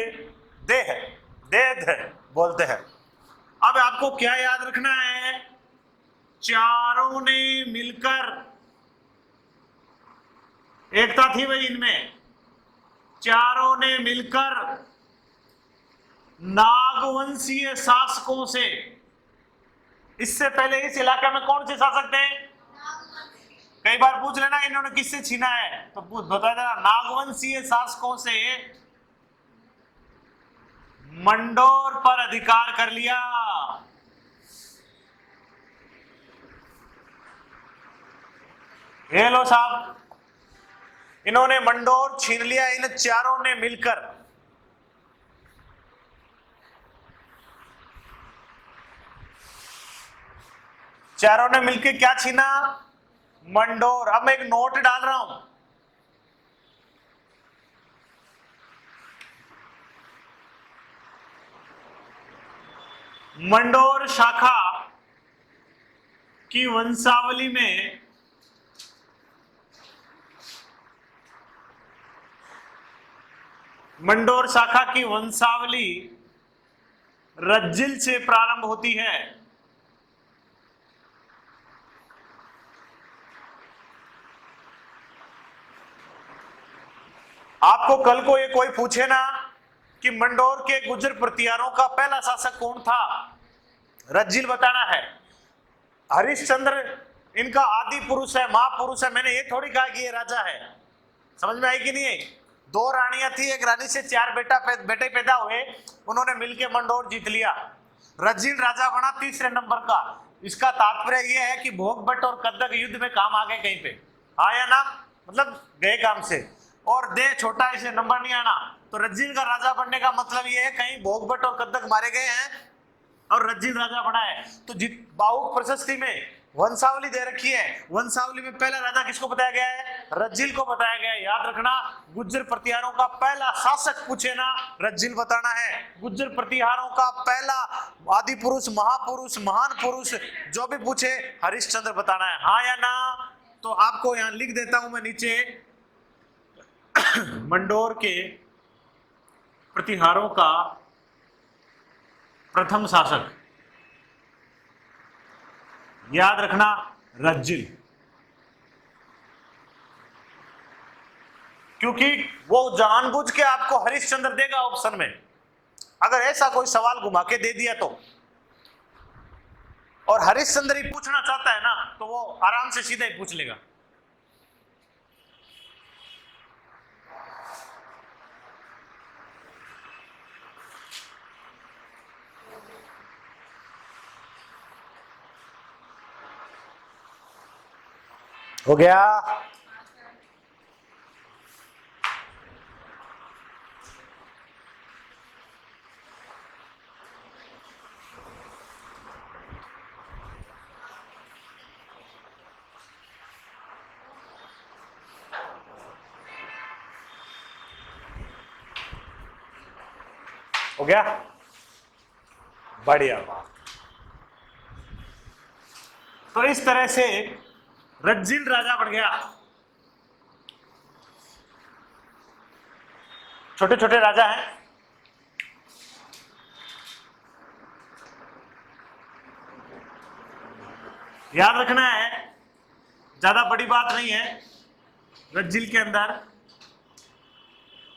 देह, देध बोलते हैं। अब आपको क्या याद रखना है? चारों ने मिलकर, एकता थी भाई इनमें, चारों ने मिलकर नागवंशीय शासकों से, इससे पहले इस इलाके में कौन से शासक थे? कई बार पूछ लेना इन्होंने किससे छीना है, तो बता देना नागवंशीय शासकों से मंडोर पर अधिकार कर लिया। ये लो साहब, इन्होंने मंडोर छीन लिया, इन चारों ने मिलकर। चारों ने मिलकर क्या छीना? मंडोर। अब मैं एक नोट डाल रहा हूं, मंडोर शाखा की वंशावली में मंडोर शाखा की वंशावली रज्जिल से प्रारंभ होती है। आपको कल को ये कोई पूछे ना कि मंडोर के गुर्जर प्रतिहारों का पहला शासक कौन था, रज्जिल बताना है। हरिश्चंद्र इनका आदि पुरुष है, महापुरुष है। मैंने ये थोड़ी कहा कि ये राजा है। समझ में आई कि नहीं? 2 रानियां थी, एक रानी से 4 बेटे पैदा हुए, उन्होंने मिलकर मंडोर जीत लिया। रज्जिल राजा बना तीसरे नंबर का। इसका तात्पर्य यह है कि भोगभट और कदक युद्ध में काम आ गए कहीं पे, आया ना, मतलब गए काम से। और दे छोटा, इसे नंबर नहीं आना। तो रज्जिल का राजा बनने का मतलब यह है कहीं भोगभट और कदक मारे गए हैं और रज्जिल राजा बना है। तो बाहुक प्रशस्ति में वंशावली दे रखी है। वंशावली में पहला राजा किसको बताया गया है? रज्जिल को बताया गया है। याद रखना, गुर्जर प्रतिहारों का पहला शासक पूछे ना, रज्जिल बताना है। गुर्जर प्रतिहारों का पहला आदि पुरुष, महापुरुष, महान पुरुष जो भी पूछे, हरिश्चंद्र बताना है। हाँ या ना? तो आपको यहां लिख देता हूं मैं नीचे, मंडोर के प्रतिहारों का प्रथम शासक, याद रखना, रज्जिल। क्योंकि वो जानबूझ के आपको हरिश्चंद्र देगा ऑप्शन में, अगर ऐसा कोई सवाल घुमा के दे दिया तो। और हरिश्चंद्र ही पूछना चाहता है ना, तो वो आराम से सीधा ही पूछ लेगा। हो गया? हो गया? बढ़िया बात। तो इस तरह से रज्जिल राजा बन गया। छोटे छोटे राजा हैं, याद रखना है, ज्यादा बड़ी बात नहीं है। रज्जिल के अंदर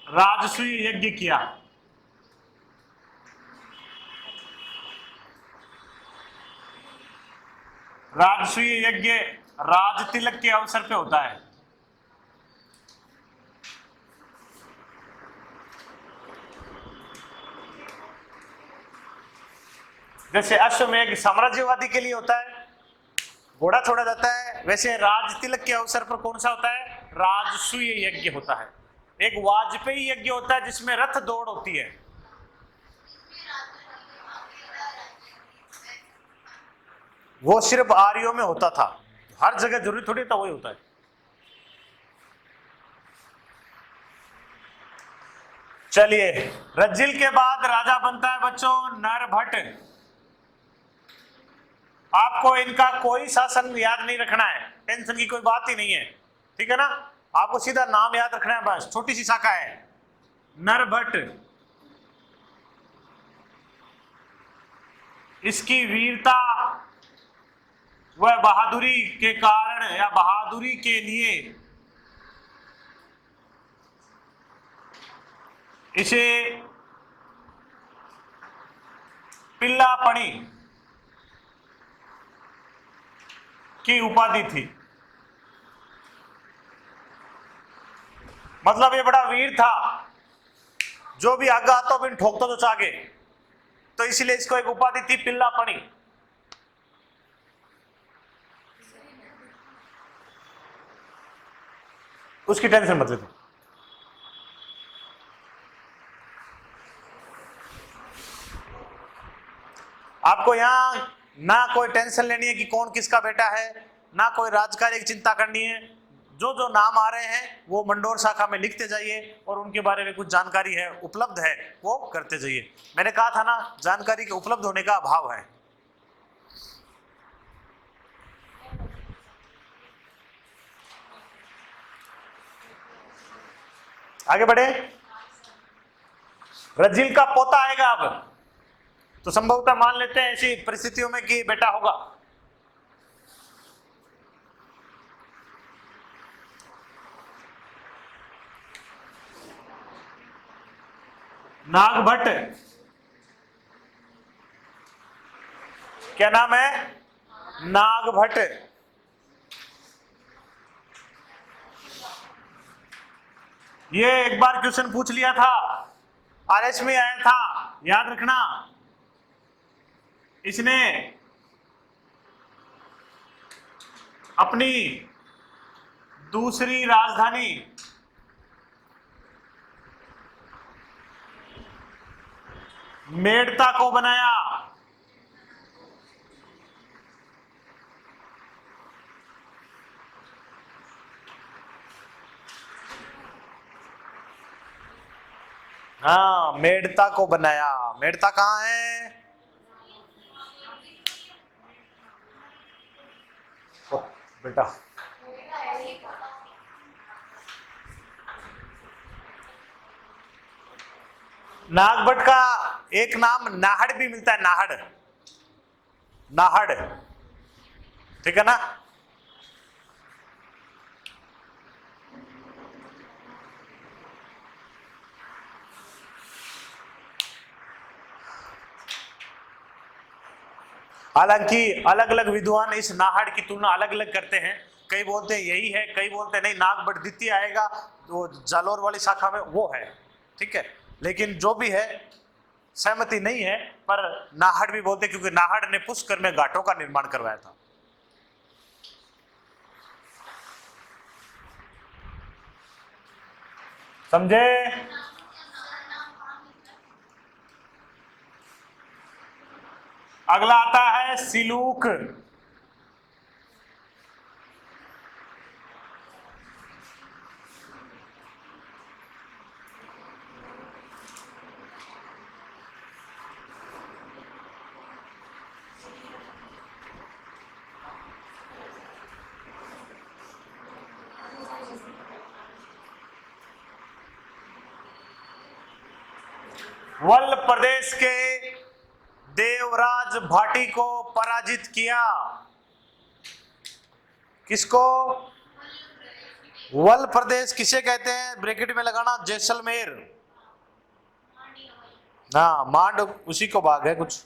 राजसूय यज्ञ किया। राजसूय यज्ञ राज तिलक के अवसर पे होता है। जैसे अश्वमेध साम्राज्यवादी के लिए होता है, घोड़ा छोड़ा जाता है, वैसे राज तिलक के अवसर पर कौन सा होता है? राजसूय यज्ञ होता है। एक वाजपेयी यज्ञ होता है जिसमें रथ दौड़ होती है। वो सिर्फ आर्यों में होता था, हर जगह जरूरी थोड़ी था वही होता है। चलिए, रज्जिल के बाद राजा बनता है बच्चों नरभट्ट। आपको इनका कोई शासन याद नहीं रखना है, टेंशन की कोई बात ही नहीं है, ठीक है ना? आपको सीधा नाम याद रखना है बस, छोटी सी शाखा है नरभट्ट। इसकी वीरता वह बहादुरी के कारण या बहादुरी के लिए इसे पिल्लापणी की उपाधि थी। मतलब ये बड़ा वीर था, जो भी आगे आता बिन ठोकता तो चागे, तो इसलिए इसको एक उपाधि थी पिल्लापणी। उसकी टेंशन मत लो। आपको यहां ना कोई टेंशन लेनी है कि कौन किसका बेटा है, ना कोई राजकार्य की चिंता करनी है। जो जो नाम आ रहे हैं वो मंडोर शाखा में लिखते जाइए और उनके बारे में कुछ जानकारी है उपलब्ध है वो करते जाइए। मैंने कहा था ना, जानकारी के उपलब्ध होने का अभाव है। आगे बढ़े। रजिल का पोता आएगा अब, तो संभवतः मान लेते हैं ऐसी परिस्थितियों में कि बेटा होगा। नागभट्ट, क्या नाम है? नागभट्ट। ये एक बार क्वेश्चन पूछ लिया था, आरएस में आया था, याद रखना। इसने अपनी दूसरी राजधानी मेड़ता को बनाया। हाँ, मेड़ता को बनाया। मेड़ता कहाँ है? ओ, बेटा नागभट्ट का एक नाम नाहड़ भी मिलता है, नाहड़। नाहड़, ठीक है ना? हालांकि अलग अलग विद्वान इस नाहड़ की तुलना अलग अलग करते हैं। कई बोलते हैं यही है, कई बोलते हैं नहीं नागभट्ट द्वितीय आएगा, तो जालोर वाली शाखा में वो है, ठीक है। लेकिन जो भी है सहमति नहीं है, पर नाहड़ भी बोलते क्योंकि नाहड़ ने पुष्कर में घाटों का निर्माण करवाया था। समझे? अगला आता है सिलूक। वल्ल प्रदेश के देवराज भाटी को पराजित किया। किसको? वल्ल प्रदेश किसे कहते हैं? ब्रैकेट में लगाना, जैसलमेर। हाँ, मांड उसी को भाग है कुछ।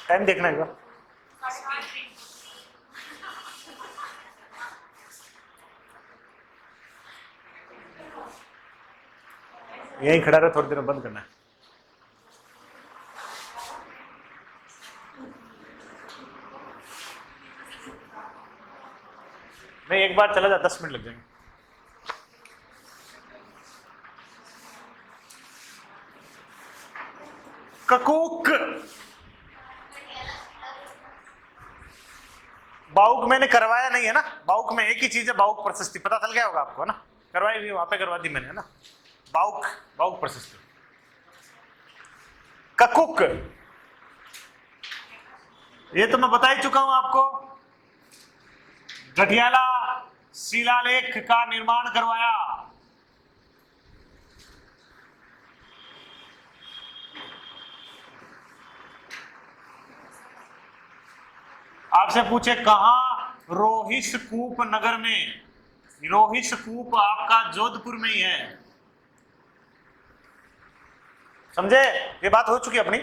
टाइम देखना एक बार। यहीं खड़ा रहा, थोड़ी देर में बंद करना है। नहीं, एक बार चला जा, 10 मिनट लग जाएंगे। ककूक, बाउक मैंने करवाया नहीं है ना। बाउक में एक ही चीज है, बाउक प्रशस्ति, पता चल गया होगा आपको ना। करवाई भी वहां पे करवा दी मैंने, है ना। बाउक, बाउक प्रशस्ति। ककुक, ये तो मैं बता ही चुका हूं आपको। गठियाला शिलालेख का निर्माण करवाया। आपसे पूछे कहां? रोहिशकूप नगर में। रोहिशकूप आपका जोधपुर में ही है। समझे? ये बात हो चुकी अपनी।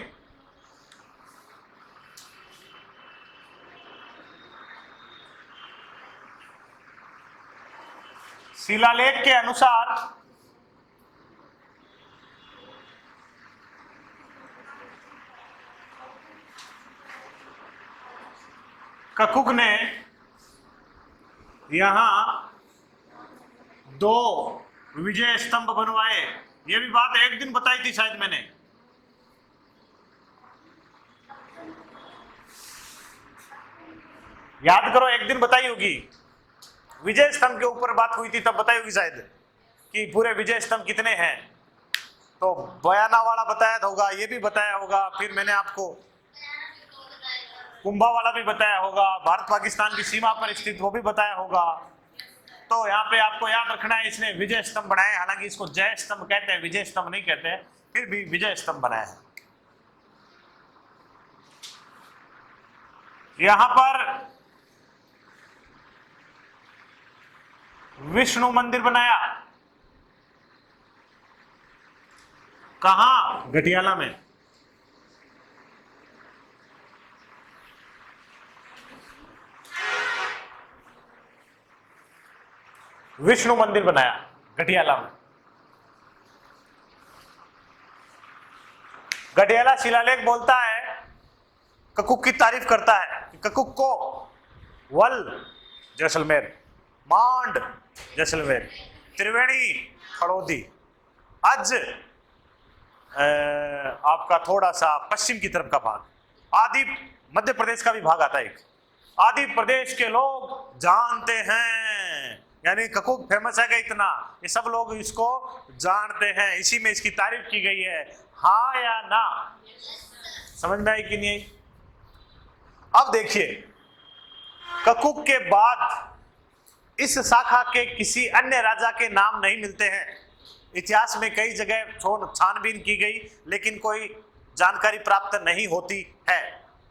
शिलालेख के अनुसार ककुक ने यहां 2 विजय स्तंभ बनवाए। ये भी बात एक दिन बताई थी शायद मैंने। याद करो, एक दिन बताई होगी, विजय स्तंभ के ऊपर बात हुई थी, तब बताई होगी शायद कि पूरे विजय स्तंभ कितने हैं। तो बयाना वाला बताया होगा, ये भी बताया होगा, फिर मैंने आपको कुंभा वाला भी बताया होगा, भारत पाकिस्तान की सीमा पर स्थित वो भी बताया होगा। तो यहाँ पे आपको याद रखना है, इसने विजय स्तंभ बनाए, हालांकि इसको जय स्तंभ कहते हैं, विजय स्तंभ नहीं कहते हैं, फिर भी विजय स्तंभ बनाया है। यहां पर विष्णु मंदिर बनाया, कहां? गटियाला में। विष्णु मंदिर बनाया गटियाला में। गटियाला शिलालेख बोलता है, ककुक की तारीफ करता है कि ककुक को वल जैसलमेर, मांड जैसलमेर, त्रिवेणी हड़ौदी, आज आपका थोड़ा सा पश्चिम की तरफ का भाग, आदि मध्य प्रदेश का भी भाग आता है एक, आदि प्रदेश के लोग जानते हैं। यानी ककुक फेमस है क्या इतना, ये सब लोग इसको जानते हैं, इसी में इसकी तारीफ की गई है। हाँ या ना? समझ में आई कि नहीं आई? अब देखिए, ककुक के बाद इस शाखा के किसी अन्य राजा के नाम नहीं मिलते हैं। इतिहास में कई जगह छानबीन की गई, लेकिन कोई जानकारी प्राप्त नहीं होती है।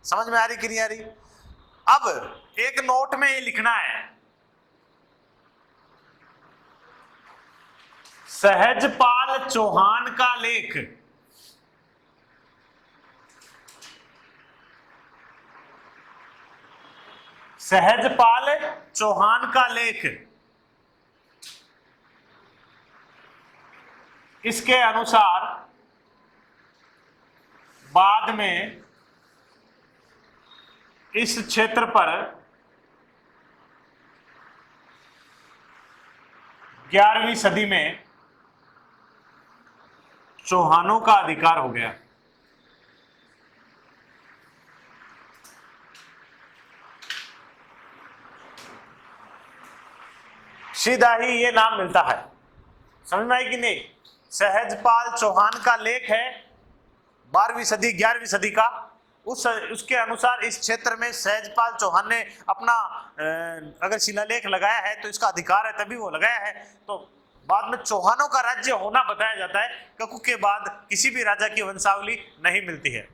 समझ में आ रही कि नहीं आ रही? अब एक नोट में ये लिखना है, सहजपाल चौहान का लेख, सहजपाल चौहान का लेख, इसके अनुसार बाद में इस क्षेत्र पर 11वीं सदी में चौहानों का अधिकार हो गया। सीधा ही ये नाम मिलता है। समझ में आई कि नहीं? सहजपाल चौहान का लेख है 12वीं सदी 11वीं सदी का। उसके अनुसार इस क्षेत्र में सहजपाल चौहान ने अपना अगर शिलालेख लगाया है तो इसका अधिकार है, तभी वो लगाया है। तो बाद में चौहानों का राज्य होना बताया जाता है। ककुक के बाद किसी भी राजा की वंशावली नहीं मिलती है।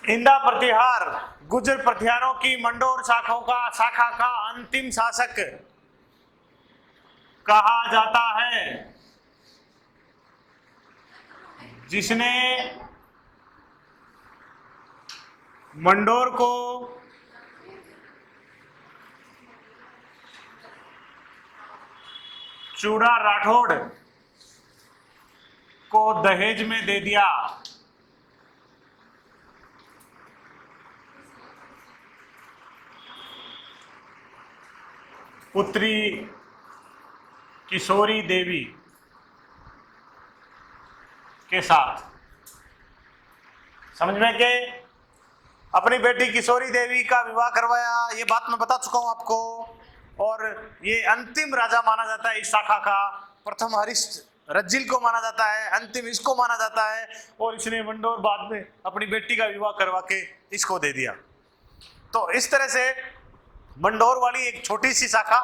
इंदा प्रतिहार गुर्जर प्रतिहारों की मंडोर शाखा का अंतिम शासक कहा जाता है। जिसने मंडोर को चूड़ा राठौड़ को दहेज में दे दिया। पुत्री किशोरी देवी के साथ। समझ में के अपनी बेटी किशोरी देवी का विवाह करवाया, ये बात मैं बता चुका हूं आपको। और ये अंतिम राजा माना जाता है इस शाखा का। प्रथम हरीश रज्जिल को माना जाता है, अंतिम इसको माना जाता है। और इसने मंडोर बाद में अपनी बेटी का विवाह करवा के इसको दे दिया। तो इस तरह से मंडोर वाली एक छोटी सी शाखा,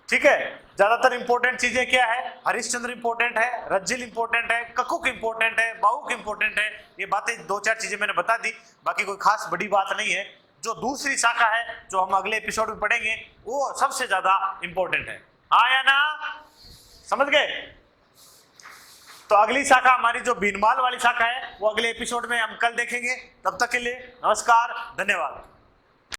ठीक है। ज्यादातर इंपॉर्टेंट चीजें क्या है, हरिश्चंद्र इंपॉर्टेंट है, रज्जिल इंपॉर्टेंट है, ककुक इंपॉर्टेंट है, बाहुक इंपॉर्टेंट है। ये बातें दो चार चीजें मैंने बता दी, बाकी कोई खास बड़ी बात नहीं है। जो दूसरी शाखा है जो हम अगले एपिसोड में पढ़ेंगे वो सबसे ज्यादा इंपॉर्टेंट है। हाँ या ना, समझ गए? तो अगली शाखा हमारी जो बीनमाल वाली शाखा है वो अगले एपिसोड में हम कल देखेंगे। तब तक के लिए नमस्कार, धन्यवाद।